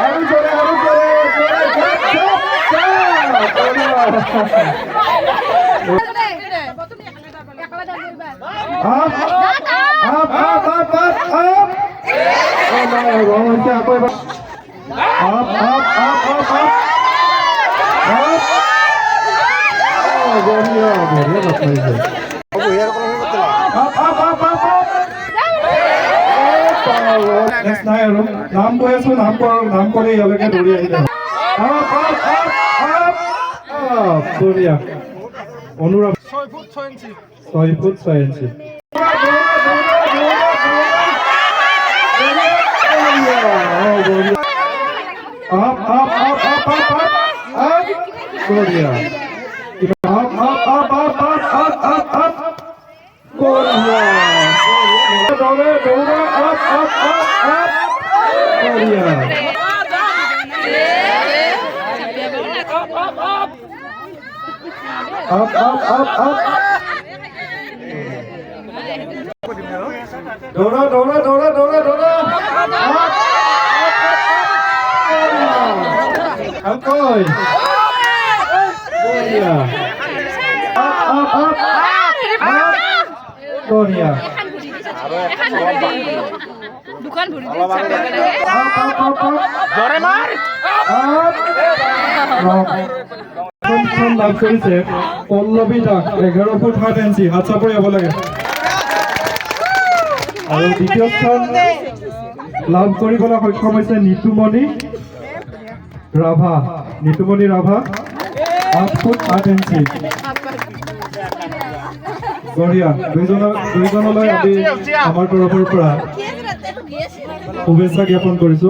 আৰু জোৰে নাম কৈ আছো নাম কৰি ইয়ালৈকে দৌৰি আহিলে বঢ়িয়া অনুৰাগ 6 ফুট 6 ইঞ্চি বঢ়িয়া দুখন ভৰি লাভ কৰিছে পল্লৱী দাস 11 ফুট 7 ইঞ্চি হাত চাপৰি হ'ব লাগে আৰু দ্বিতীয় স্থান লাভ কৰিবলৈ সক্ষম হৈছে নিতুমণি ৰাভা 8 ফুট 8 ইঞ্চি বঢ়িয়া দুইজনলৈ আমি আমাৰ তৰফৰ পৰা শুভেচ্ছা জ্ঞাপন কৰিছো